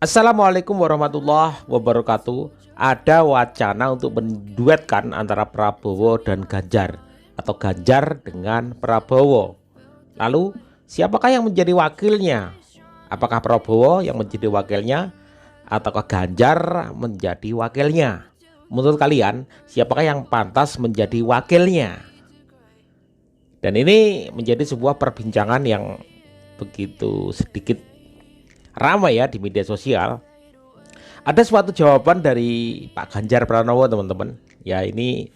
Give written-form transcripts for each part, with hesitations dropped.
Assalamualaikum warahmatullahi wabarakatuh. Ada wacana untuk menduetkan antara Prabowo dan Ganjar atau Ganjar dengan Prabowo. Lalu siapakah yang menjadi wakilnya? Apakah Prabowo yang menjadi wakilnya ataukah Ganjar menjadi wakilnya? Menurut kalian siapakah yang pantas menjadi wakilnya? Dan ini menjadi sebuah perbincangan yang begitu sedikit ramai ya di media sosial. Ada suatu jawaban dari Pak Ganjar Pranowo, teman-teman. Ya, ini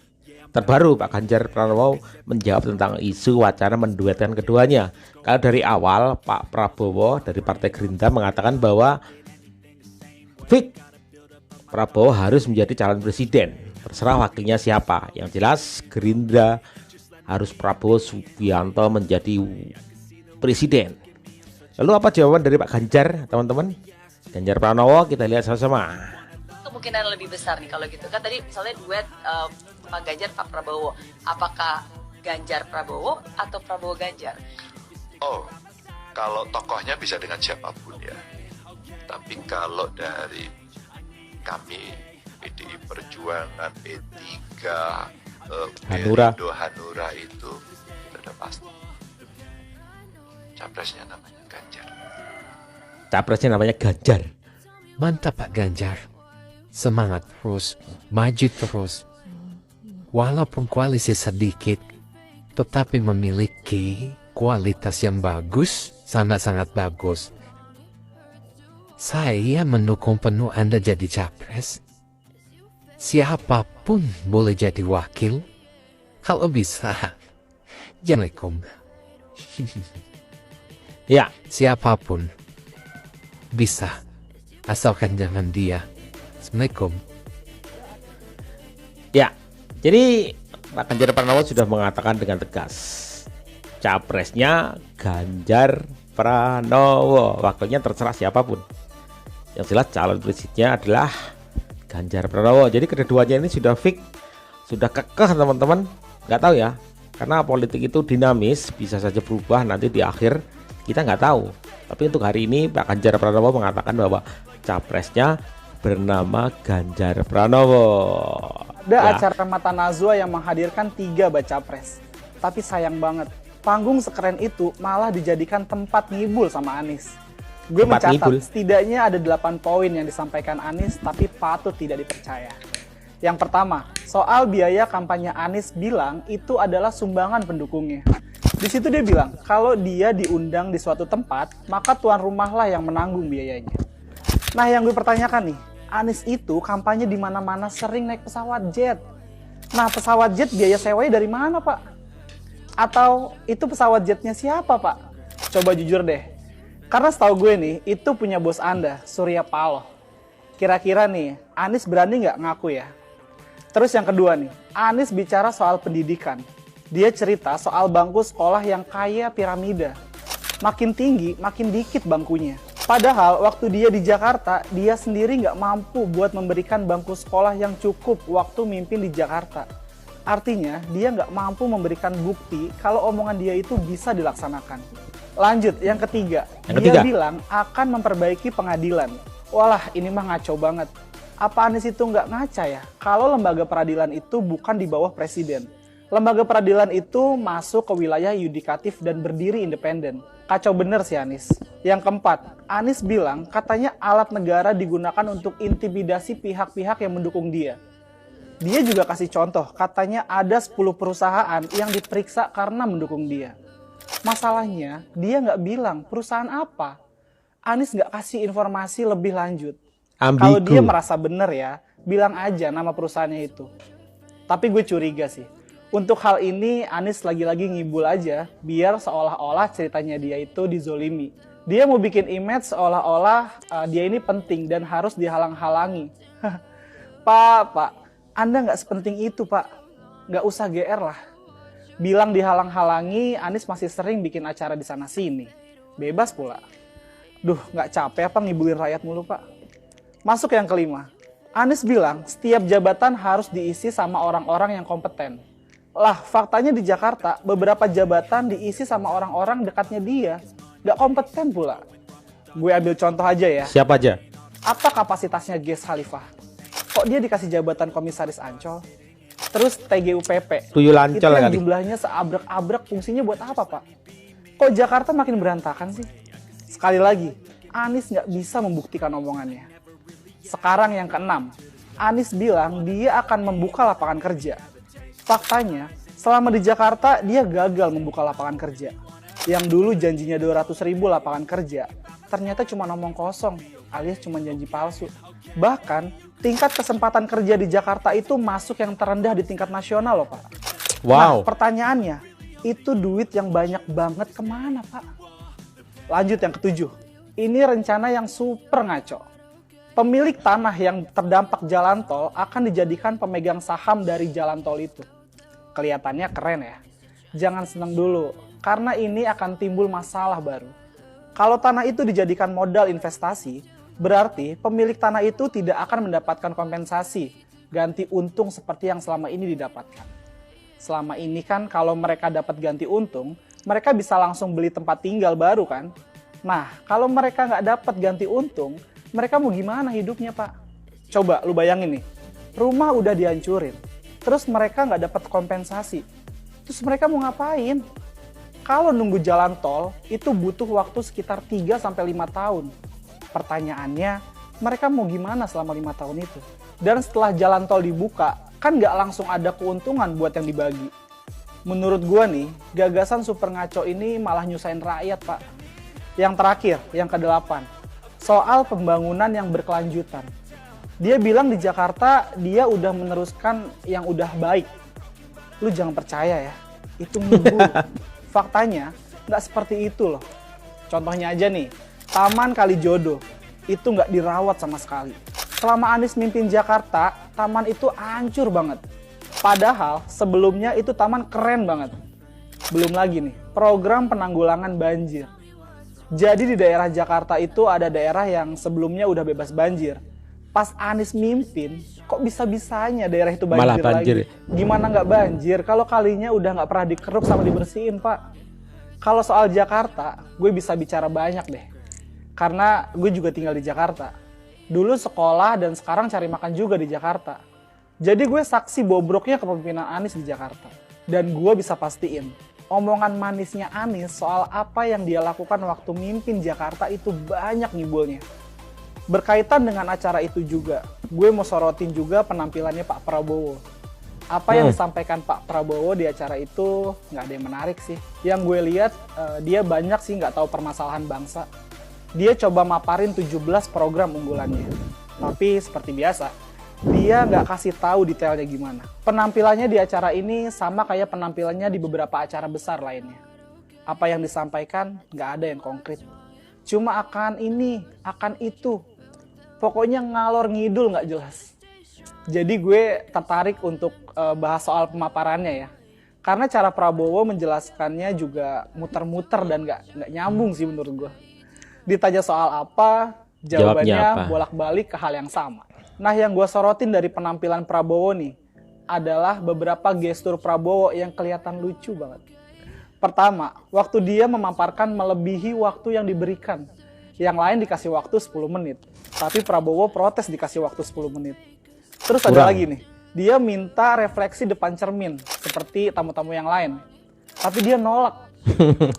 terbaru. Pak Ganjar Pranowo menjawab tentang isu wacana menduetkan keduanya. Kalau dari awal Pak Prabowo dari Partai Gerindra mengatakan bahwa fix Prabowo harus menjadi calon presiden, terserah wakilnya siapa. Yang jelas Gerindra harus Prabowo Subianto menjadi presiden. Lalu apa jawaban dari Pak Ganjar, teman-teman? Ganjar Pranowo, kita lihat sama-sama. Kemungkinan lebih besar nih kalau gitu kan tadi misalnya duet Pak Ganjar Pak Prabowo, apakah Ganjar Prabowo atau Prabowo Ganjar? Oh, kalau tokohnya bisa dengan siapapun ya. Tapi kalau dari kami PDI Perjuangan, P3, Hanura itu sudah pasti. Capresnya namanya Ganjar. Capresnya namanya Ganjar. Mantap Pak Ganjar. Semangat terus, maju terus. Walaupun koalisi sedikit, tetapi memiliki kualitas yang bagus, sangat-sangat bagus. Saya mendukung penuh Anda jadi capres. Siapapun boleh jadi wakil. Kalau bisa. Assalamualaikum. Ya, Siapapun bisa, asalkan jangan dia. Assalamualaikum. ya. Jadi Pak Ganjar Pranowo sudah mengatakan dengan tegas, capresnya Ganjar Pranowo, wakilnya terserah siapapun. Yang jelas calon presidennya adalah Ganjar Pranowo. Jadi keduanya ini sudah fix, sudah kekeh, teman-teman. Nggak tahu ya, karena politik itu dinamis, bisa saja berubah nanti di akhir, kita nggak tahu. Tapi untuk hari ini Pak Ganjar Pranowo mengatakan bahwa capresnya bernama Ganjar Pranowo. Ada Ya. acara Mata Najwa yang menghadirkan 3 baca pres. Tapi sayang banget, panggung sekeren itu malah dijadikan tempat ngibul sama Anies. Gue Tempat mencatat ngibul. setidaknya ada 8 poin yang disampaikan Anies tapi patut tidak dipercaya. Yang pertama, soal biaya kampanye Anies bilang itu adalah sumbangan pendukungnya. Di situ dia bilang, kalau dia diundang di suatu tempat, maka tuan rumahlah yang menanggung biayanya. Nah, yang gue pertanyakan nih, Anies itu kampanye di mana-mana sering naik pesawat jet. Nah, pesawat jet biaya sewanya dari mana, Pak? Atau itu pesawat jetnya siapa, Pak? Coba jujur deh. Karena setahu gue nih, itu punya bos Anda, Surya Paloh. Kira-kira nih, Anies berani nggak ngaku ya? Terus yang kedua nih, Anies bicara soal pendidikan. Dia cerita soal bangku sekolah yang kaya piramida. Makin tinggi, makin dikit bangkunya. Padahal waktu dia di Jakarta, dia sendiri nggak mampu buat memberikan bangku sekolah yang cukup waktu mimpin di Jakarta. Artinya, dia nggak mampu memberikan bukti kalau omongan dia itu bisa dilaksanakan. Lanjut, yang ketiga. Dia bilang akan memperbaiki pengadilan. Walah, ini mah ngaco banget. Apa Anies itu nggak ngaca ya? Kalau lembaga peradilan itu bukan di bawah presiden. Lembaga peradilan itu masuk ke wilayah yudikatif dan berdiri independen. Kacau bener sih Anies. Yang keempat, Anies bilang katanya alat negara digunakan untuk intimidasi pihak-pihak yang mendukung dia. Dia juga kasih contoh, katanya ada 10 perusahaan yang diperiksa karena mendukung dia. Masalahnya, dia nggak bilang perusahaan apa. Anies nggak kasih informasi lebih lanjut. Kalau dia merasa bener ya, bilang aja nama perusahaannya itu. Tapi gue curiga sih. Untuk hal ini Anies lagi-lagi ngibul aja, biar seolah-olah ceritanya dia itu dizolimi. Dia mau bikin image seolah-olah dia ini penting dan harus dihalang-halangi. Pak, Anda nggak sepenting itu, Pak. Nggak usah GR lah. Bilang dihalang-halangi, Anies masih sering bikin acara di sana-sini. Bebas pula. Duh, nggak capek apa ngibulin rakyat mulu, Pak. Masuk yang kelima. Anies bilang setiap jabatan harus diisi sama orang-orang yang kompeten. Lah, faktanya di Jakarta, beberapa jabatan diisi sama orang-orang dekatnya dia. Gak kompeten pula. Gue ambil contoh aja ya. Siapa aja? Apa kapasitasnya Ges Khalifah? Kok dia dikasih jabatan komisaris Ancol? Terus TGUPP, Tuyul itu Ancol yang kali. jumlahnya seabrek-abrek, fungsinya buat apa, Pak? Kok Jakarta makin berantakan sih? Sekali lagi, Anies nggak bisa membuktikan omongannya. Sekarang yang keenam, Anies bilang dia akan membuka lapangan kerja. Faktanya, selama di Jakarta dia gagal membuka lapangan kerja. Yang dulu janjinya 200.000 lapangan kerja, ternyata cuma omong kosong, alias cuma janji palsu. Bahkan, tingkat kesempatan kerja di Jakarta itu masuk yang terendah di tingkat nasional loh, Pak. Nah, Wow. pertanyaannya, itu duit yang banyak banget kemana, Pak? Lanjut yang ketujuh, ini rencana yang super ngaco. Pemilik tanah yang terdampak jalan tol akan dijadikan pemegang saham dari jalan tol itu. Kelihatannya keren ya. Jangan senang dulu, karena ini akan timbul masalah baru. Kalau tanah itu dijadikan modal investasi, berarti pemilik tanah itu tidak akan mendapatkan kompensasi, ganti untung seperti yang selama ini didapatkan. Selama ini kan kalau mereka dapat ganti untung, mereka bisa langsung beli tempat tinggal baru kan? Nah, kalau mereka nggak dapat ganti untung, mereka mau gimana hidupnya, Pak? Coba lu bayangin nih, rumah udah dihancurin, terus mereka nggak dapat kompensasi. Terus mereka mau ngapain? Kalau nunggu jalan tol, itu butuh waktu sekitar 3-5 tahun. Pertanyaannya, mereka mau gimana selama 5 tahun itu? Dan setelah jalan tol dibuka, kan nggak langsung ada keuntungan buat yang dibagi. Menurut gua nih, gagasan super ngaco ini malah nyusahin rakyat, Pak. Yang terakhir, yang ke-8, soal pembangunan yang berkelanjutan. Dia bilang di Jakarta, dia udah meneruskan yang udah baik. Lu jangan percaya ya, itu ngibul. Faktanya, nggak seperti itu loh. Contohnya aja nih, Taman Kalijodo, itu nggak dirawat sama sekali. Selama Anies mimpin Jakarta, taman itu hancur banget. Padahal sebelumnya itu taman keren banget. Belum lagi nih, program penanggulangan banjir. Jadi di daerah Jakarta itu ada daerah yang sebelumnya udah bebas banjir. Pas Anies mimpin, kok bisa-bisanya daerah itu banjir, Malah banjir. lagi? Gimana nggak banjir kalau kalinya udah nggak pernah dikeruk sama dibersihin, Pak? Kalau soal Jakarta, gue bisa bicara banyak deh. Karena gue juga tinggal di Jakarta. Dulu sekolah dan sekarang cari makan juga di Jakarta. Jadi gue saksi bobroknya kepemimpinan Anies di Jakarta. Dan gue bisa pastiin, omongan manisnya Anies soal apa yang dia lakukan waktu mimpin Jakarta itu banyak ngibulnya. Berkaitan dengan acara itu juga, gue mau sorotin juga penampilannya Pak Prabowo. Apa yang disampaikan Pak Prabowo di acara itu nggak ada yang menarik sih. Yang gue lihat, dia banyak sih nggak tahu permasalahan bangsa. Dia coba maparin 17 program unggulannya. Tapi seperti biasa, dia nggak kasih tahu detailnya gimana. Penampilannya di acara ini sama kayak penampilannya di beberapa acara besar lainnya. Apa yang disampaikan nggak ada yang konkret. Cuma akan ini, akan itu. Pokoknya ngalor ngidul nggak jelas. Jadi gue tertarik untuk bahas soal pemaparannya ya. Karena cara Prabowo menjelaskannya juga muter-muter dan nggak nyambung sih menurut gue. Ditanya soal apa, jawabannya Jawabnya apa? bolak-balik ke hal yang sama. Nah yang gue sorotin dari penampilan Prabowo nih adalah beberapa gestur Prabowo yang kelihatan lucu banget. Pertama, waktu dia memaparkan melebihi waktu yang diberikan. Yang lain dikasih waktu 10 menit. Tapi Prabowo protes dikasih waktu 10 menit. Terus ada lagi nih, dia minta refleksi depan cermin seperti tamu-tamu yang lain. Tapi dia nolak.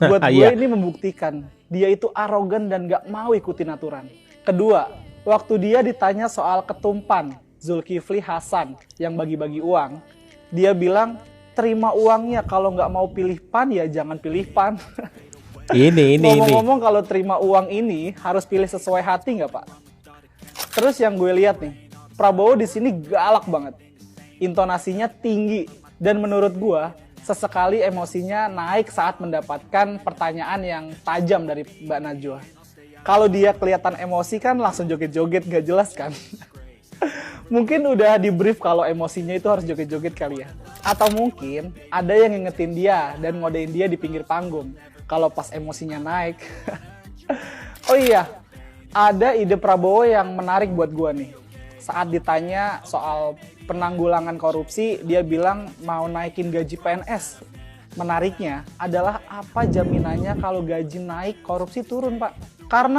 Buat gue Iya. ini membuktikan dia itu arogan dan gak mau ikutin aturan. Kedua, waktu dia ditanya soal ketumpan Zulkifli Hasan yang bagi-bagi uang, dia bilang terima uangnya, kalau nggak mau pilih PAN ya jangan pilih PAN. Ini. Ngomong-ngomong kalau terima uang ini harus pilih sesuai hati nggak Pak? Terus yang gue lihat nih, Prabowo di sini galak banget, intonasinya tinggi dan menurut gue sesekali emosinya naik saat mendapatkan pertanyaan yang tajam dari Mbak Najwa. Kalau dia kelihatan emosi kan langsung joget-joget gak jelas kan? Mungkin udah di brief kalau emosinya itu harus joget-joget kali ya. Atau mungkin ada yang ngingetin dia dan ngodein dia di pinggir panggung kalau pas emosinya naik. Oh iya, ada ide Prabowo yang menarik buat gua nih. Saat ditanya soal penanggulangan korupsi, dia bilang mau naikin gaji PNS. Menariknya adalah apa jaminannya kalau gaji naik korupsi turun, Pak? Karena